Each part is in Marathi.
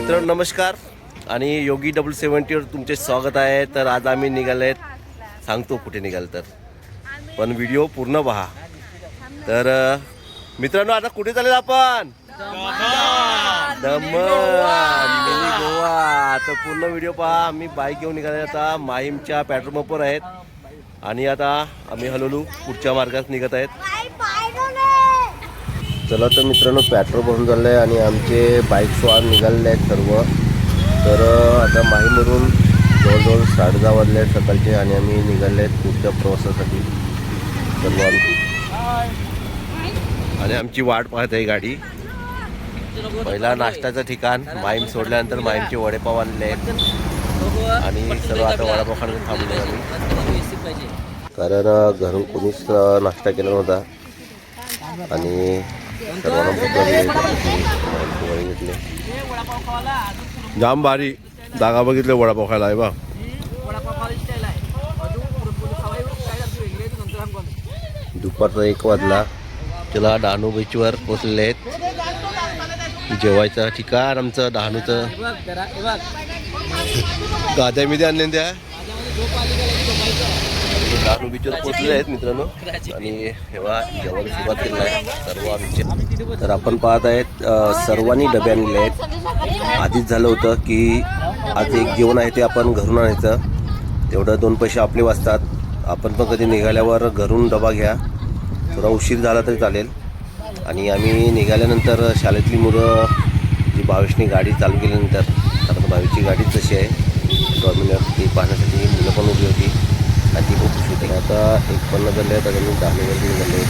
मित्रांनो नमस्कार आणि योगी 770वर तुमचे स्वागत आहे। तर आज आम्ही निघाले, सांगतो कुठे निघाल तर, पण व्हिडिओ पूर्ण पहा। तर मित्रांनो आता कुठे चालेल आपण? दमण, मिनी गोवा। तर पूर्ण व्हिडिओ पहा। आम्ही बाईक घेऊन निघाले, आता माहीमच्या पेट्रोल पंपवर आहेत आणि आता आम्ही हळूहळू पुढच्या मार्गात निघत आहेत। चला तर मित्रांनो पेट्रोल भरून झालं आहे आणि आमचे बाईक स्वार निघालेले आहेत सर्व। तर आता माहीमवरून जवळजवळ 10:30 वाजले आहेत सकाळचे आणि आम्ही निघाले आहेत पुढच्या प्रवासासाठी सर्व। आणि आमची वाट पाहत आहे गाडी। पहिला नाश्त्याचं ठिकाण माहीम सोडल्यानंतर माहीमचे वडेपाव आणले आहेत आणि सर्व आता वडापाव खाण्यासाठी थांबलो आम्ही, कारण घरून कोणीच नाश्ता केला नव्हता आणि सर्वांना घेतले। जाम भारी जागा बघितले वडापाव खायला आहे बा। दुपारचा 1 वाजला। चला डहाणू बीचवर पोचले आहेत। जेवायचं ठिकाण आमचं डहाणूचं। गाद्या मिद्या आणले त्या डहाणू बीचवर पोचले आहेत मित्रांनो आणि तेव्हा जेवायला सुरुवात केली आहे सर्व आमचे। तर आपण पाहत आहेत सर्वांनी डबे आणले आहेत। आधीच झालं होतं की आज एक जेवण आहे ते आपण घरून आणायचं, तेवढं 2 पैसे आपले वाचतात। आपण पण कधी निघाल्यावर घरून डबा घ्या, थोडा उशीर झाला तरी चालेल। आणि आम्ही निघाल्यानंतर शाळेतली मुलं जी भावेशनी गाडी चालू केल्यानंतर, कारण भावेशची गाडीच तशी आहे डॉमिनर, ती पाहण्यासाठी मुलं पण उभी होती आणि ती खूप खुश होती। आता 1:50 झाले आहेत आणि डहाणूवर निघाले,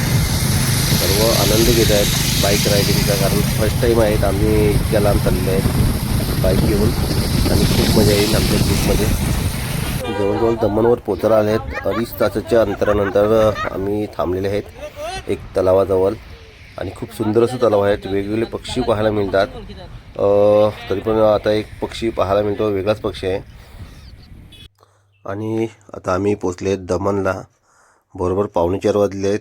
सर्व आनंद घेत आहेत बाईक रायडिंगचा, कारण फर्स्ट टाईम आहेत आम्ही इतक्या लांब चाललेले आहेत बाईक घेऊन आणि खूप मजा येईल आमच्या ट्रिपमध्ये। जवळजवळ दमणवर पोचायला आले आहेत। 2.5 तासाच्या अंतरानंतर आम्ही थांबलेले आहेत एक तलावाजवळ आणि खूप सुंदर असं तलाव आहे। वेगवेगळे पक्षी पाहायला मिळतात। तरी पण आता एक पक्षी पाहायला मिळतो, वेगळाच पक्षी आहे। आणि आता आम्ही पोचले दमणला, बरोबर 3:45 वाजले आहेत।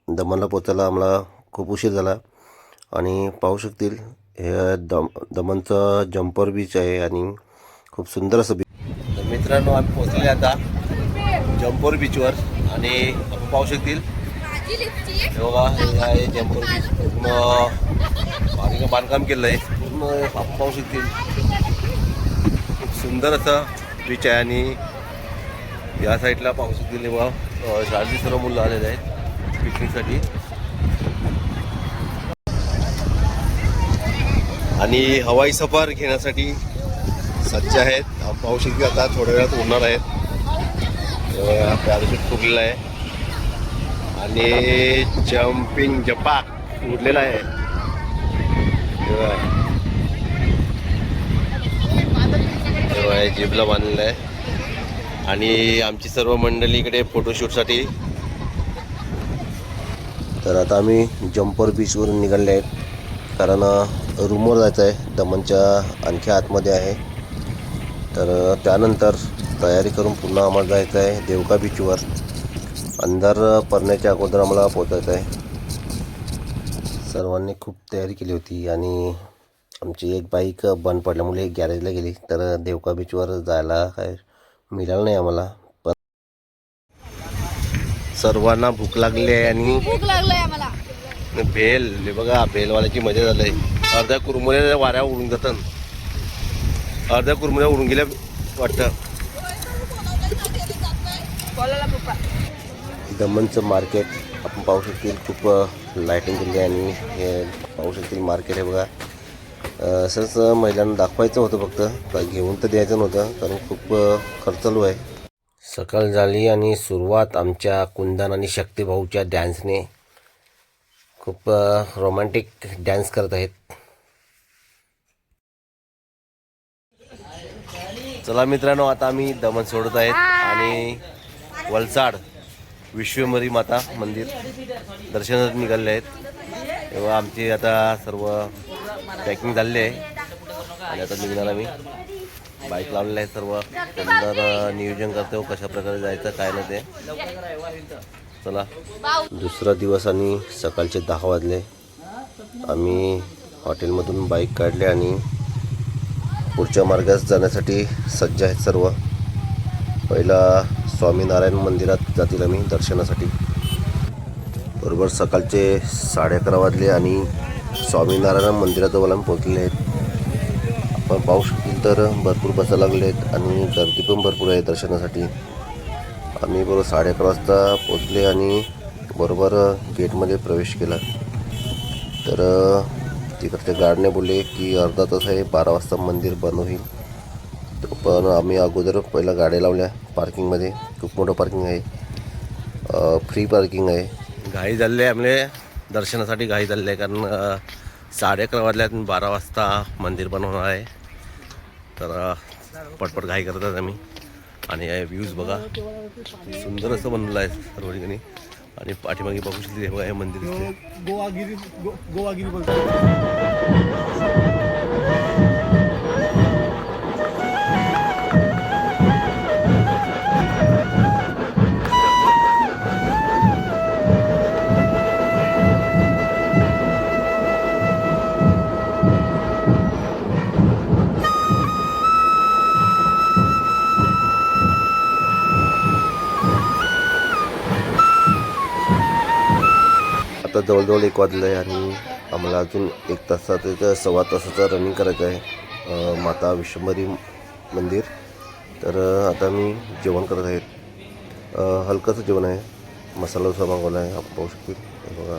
दमणला पोचायला आम्हाला खूप उशीर झाला आणि पाहू शकतील हे दमणचं जम्पर बीच आहे आणि खूप सुंदर असं बीच। तर मित्रांनो आम्ही पोचले आता जम्पर बीचवर आणि आपण पाहू शकतील बघा हे आहे जम्पर बीच। पूर्ण बांधकाम केलं आहे पूर्ण, आपण पाहू शकतील खूप सुंदर असं बीच आहे। आणि या साईडला पाहू शकतील बघा शाळेतली सर्व मुलं आलेले आहेत पिकनिकसाठी आणि हवाई सफर घेण्यासाठी सज्ज आहेत। आपण पाहू शकतील आता थोड्या वेळात उडणार आहेत। पॅराशूट फुटलेला आहे आणि जम्पिंग जपाक उडलेला आहे। तेव्हा जिबला बांधलेला आहे आणि आमची सर्व मंडळी इकडे फोटोशूटसाठी। तर आता आम्ही जम्पर बीचवरून निघाले आहेत, कारण रूमवर जायचं आहे, दमणच्या आणखी आतमध्ये आहे। तर त्यानंतर तयारी करून पुन्हा आम्हाला जायचं आहे देवका बीचवर। अंधार पडण्याच्या अगोदर आम्हाला पोचायचं आहे। सर्वांनी खूप तयारी केली होती आणि आमची एक बाईक बंद पडल्यामुळे गॅरेजला गेली, तर देवका बीचवर जायला काय मिळालं नाही आम्हाला। पण सर्वांना भूक लागली आहे आणि भूक लागलाय आम्हाला। भेल हे बघा, भेलवाल्याची मजा झाली। अर्ध्या कुरमुऱ्या वाऱ्या उडून जातात, अर्ध्या कुरमुऱ्या उडून गेल्या वाटतं। दमणचं मार्केट आपण पाहू शकतील, खूप लाईटिंग केली आणि हे पाहू शकतील मार्केट आहे बघा। असंच महिलांना दाखवायचं होतं, फक्त घेऊन तर द्यायचं नव्हतं, कारण खूप खर्च चालू आहे। सकाळ झाली आणि सुरुवात आमच्या कुंदन आणि शक्तिभाऊच्या डॅन्सने। खूप रोमॅन्टिक डॅन्स करत आहेत। चला मित्रांनो आता आम्ही दमण सोडत आहेत आणि वलसाड विश्वेश्वरी माता मंदिर दर्शनासाठी निघाले आहेत। तेव्हा आमची आता सर्व पॅकिंग झालेली आहे आणि आता निघणार आम्ही। बाईक लावलेलं आहे, सर्व सुंदर नियोजन करतो कशा प्रकारे जायचं काय नाही ते। चला दुसरा दिवस आणि सकाळचे 10 वाजले। आम्ही हॉटेलमधून बाईक काढले आणि पुढच्या मार्गास जाण्यासाठी सज्ज आहेत सर्व. पहिला स्वामीनारायण मंदिरात जातील आम्ही दर्शनासाठी. बरोबर सकाळचे 11:30 वाजले आणि स्वामीनारायण मंदिराजवळ आम्ही पोहोचले आहेत. आपण पाहू शकतील तर भरपूर बसा लागले आहेत आणि गर्दी पण भरपूर आहे दर्शनासाठी. आम्ही बरोबर 11:30 वाजता पोहोचले आणि बरोबर गेटमध्ये प्रवेश केला. तर तिकडच्या गार्डने बोलले की अर्धा तास आहे, 12 वाजता मंदिर बंद होईल. पण आम्ही अगोदर पहिला गाड्या लावल्या पार्किंगमध्ये. खूप मोठं पार्किंग आहे, फ्री पार्किंग आहे. घाई झाली आहे आम्ही दर्शनासाठी, घाई झाली आहे कारण 11:30 वाजल्यात 12 वाजता मंदिर बंद होणार आहे. तर पटपट घाई करतात आम्ही. आणि हे व्ह्यूज बघा, सुंदर असं बनवलं आहे सर्व ठिकाणी. आणि पाठीमागे बघू शकते हे बघा, हे मंदिर गोवागिरी आता जवळजवळ 1 वाजलं आहे आणि आम्हाला अजून 1 तासाचं 1.25 तासाचं रनिंग करायचं आहे माता विश्वंभरी मंदिर. तर आता मी जेवण करत आहेत. हलकंसं जेवण आहे, मसाला डोसा मागवला आहे. आपण पाहू शकतील हे बघा,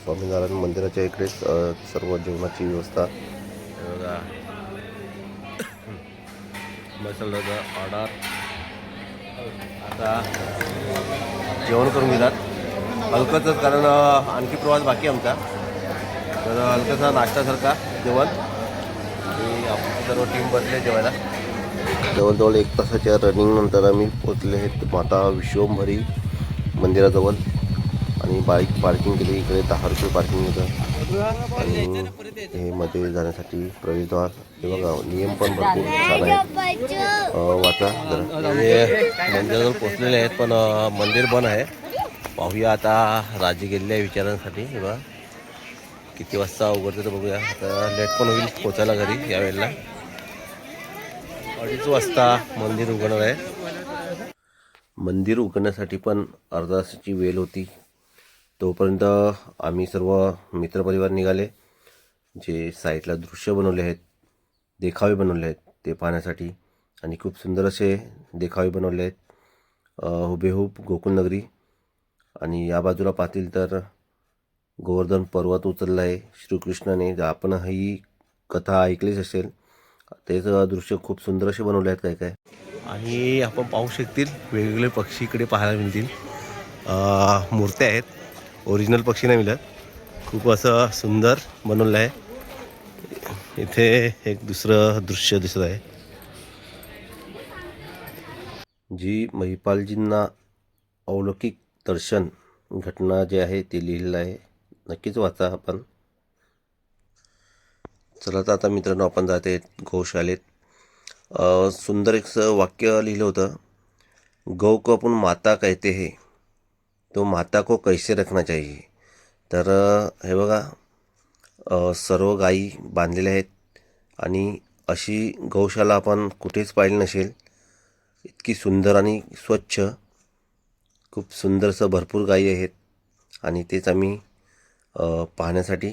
स्वामीनारायण मंदिराच्या इकडेच सर्व जेवणाची व्यवस्था. बघा मसाला डोसा ऑर्डर. आता जेवण करून घेतात हलकंच, कारण आणखी प्रवास बाकी आमचा. तर हलकंसा नाश्त्यासारखा जेवण आणि आपली सर्व टीम बसले जेवायला. जवळजवळ 1 तासाच्या रनिंग नंतर आम्ही पोचले आहेत माता विश्वंभरी मंदिराजवळ. आणि बाईक पार्किंग केली, इकडे 10 रुपये पार्किंग होतं. आणि हे मध्ये जाण्यासाठी प्रवेशद्वार. हे बघा नियम पण भरपूर छान आहेत, वाचा जरा. हे मंदिराजवळ पोचलेले आहेत पण मंदिर बंद आहे. पाहूया आता, राजे गेलेले आहे विचारण्यासाठी. हे बघा किती वाजता उघडतं तर बघूया. आता लेट पण होईल पोचायला घरी. यावेळेला 2:30 वाजता मंदिर उघडणार आहे. मंदिर उघडण्यासाठी पण अर्धा तासाची वेळ होती. तोपर्यंत आम्ही सर्व मित्रपरिवार निघाले. जे साईडला दृश्य बनवले आहेत, देखावे बनवले आहेत ते पाहण्यासाठी. आणि खूप सुंदर असे देखावे बनवले आहेत, हुबेहूब गोकुळनगरी. आणि या बाजूला पाहतील तर गोवर्धन पर्वत उचलला आहे श्रीकृष्णाने. आपण ही कथा ऐकलीच असेल. तेच दृश्य खूप सुंदर असे बनवले आहेत काय काय. आणि आपण पाहू शकतील वेगवेगळे पक्षी इकडे पाहायला मिळतील. मूर्त्या आहेत, ओरिजिनल पक्षी नाही मिळत. खूप असं सुंदर बनवलं आहे. इथे एक दुसरं दृश्य दिसत आहे, जी महिपालजींना अलौकिक दर्शन घटना जे आहे ते लिहिलेलं आहे. नक्कीच वाचा आपण. चला तर आता मित्रांनो आपण जाते गौशालेत. सुंदर एक वाक्य लिहिलं होतं, गौ को आपण माता कहते हैं तो माता को कैसे रखना चाहिए. तर हे बघा, सर्व गायी बांधलेल्या आहेत आणि अशी गौशाला आपण कुठेच पाहिली नसेल. इतकी सुंदर आणि स्वच्छ, खूप सुंदरसं भरपूर गायी आहेत. आणि तेच आम्ही पाहण्यासाठी.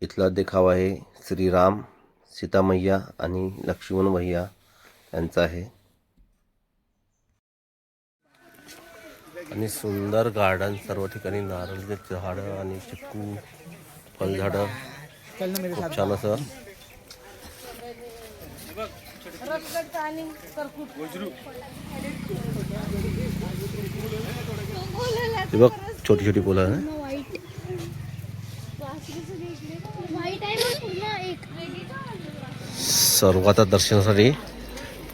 इथला देखावा आहे श्रीराम, सीता मैया आणि लक्ष्मण भैया यांचा आहे. आणि सुंदर गार्डन, सर्व ठिकाणी नारळाचे झाडं आणि चिक्कू फळझाडं, खूप छान असं. बघ छोटी छोटी फुलं आहे. सर्व आता दर्शनासाठी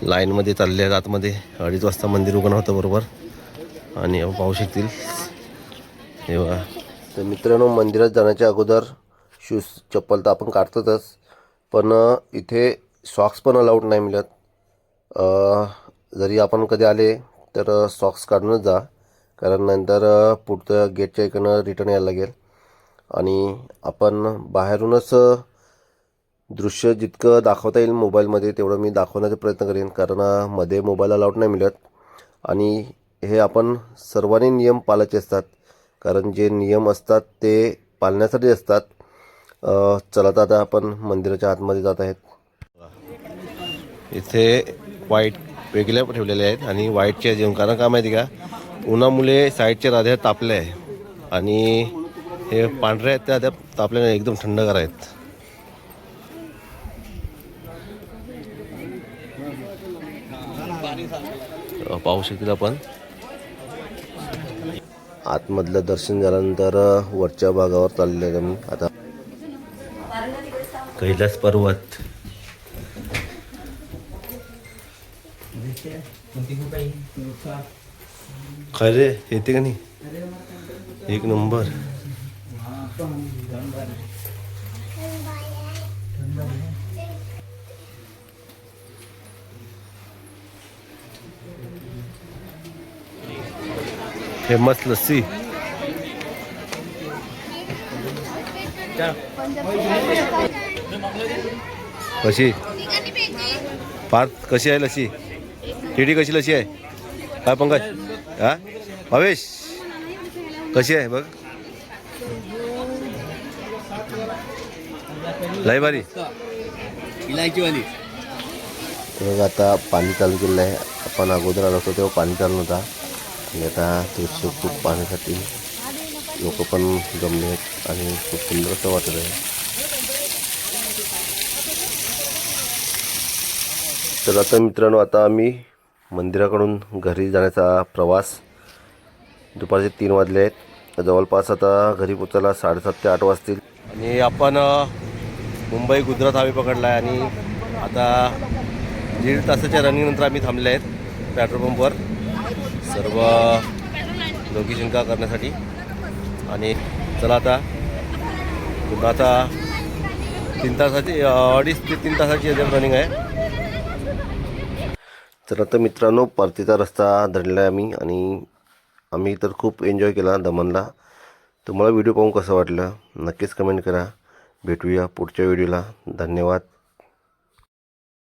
लाईनमध्ये चालले आहेत आतमध्ये. 2:30 वाजता मंदिर उघडणं होतं बरोबर. आणि आपण पाहू शकतील हे बघा. तर मित्रांनो, मंदिरात जाण्याच्या अगोदर शूज चप्पल तर आपण काढतोच, पण इथे सॉक्स पण अलाउड नाही मिळत. जरी आपण कधी आले तर सॉक्स काढूनच जा, कारण नंतर पुढच्या गेटच्या इकडनं रिटर्न यायला लागेल. आणि आपण बाहेरूनच दृश्य जितकं दाखवता येईल मोबाईलमध्ये तेवढं मी दाखवण्याचा प्रयत्न करेन, कारण मध्ये मोबाईल अलाउड नाही मिळत. आणि हे आपण सर्वांनी नियम पाळायचे असतात, कारण जे नियम असतात ते पाळण्यासाठी असतात. चला तर आता आपण मंदिराच्या आतमध्ये जात आहेत. इथे वाईट वेगळ्या ठेवलेल्या आहेत आणि वाईटच्या जेवण, कारण का माहिती का, उन्हामुळे साईडच्या राध्या तापल्या आहे आणि हे पांढऱ्या आहेत त्या तापल्या एकदम थंडगार आहेत. पाहू शकतील आपण. आतमधलं दर्शन झाल्यानंतर वरच्या भागावर चाललेलं आहे मी आता. कैलास पर्वत खरे येते का नाही, एक नंबर. फेमस लस्सी कशी पार्थ, कशी आहे लस्सी? टीडी कशी लस्सी आहे? काय पंकज, हा भावेश कशी आहे बघ, लय भारी. बघ आता पाणी चालू केलं आहे. आपण अगोदर आलो होतो तेव्हा पाणी चालू नव्हता आणि आता दृश्य खूप पाहण्यासाठी लोक पण जमले आहेत आणि खूप सुंदर असं वाटत आहे. तर आता मित्रांनो, आता आम्ही मंदिराकडून घरी जाण्याचा प्रवास, दुपारचे 3 वाजले आहेत. जवळपास आता घरी पोचायला 7:30 ते 8 वाजतील. आणि आपण मुंबई गुजरात हायवे पकडला आहे आणि आता 1.5 तासाच्या रनिंगनंतर आम्ही थांबले आहेत पेट्रोल पंपवर सर्व लोकेशन का करण्यासाठी. आणि चला आता पुन्हा आता 3 तासाची 2.5 ते 3 तासाची रनिंग आहे. तर आता मित्रांनो, परतीचा रस्ता धरलेला आहे आम्ही आम्ही तर खूप एन्जॉय केला दमनला. तुम्हाला व्हिडिओ पाहून कसं वाटलं नक्कीच कमेंट करा. भेटूया पुढच्या व्हिडिओला. धन्यवाद.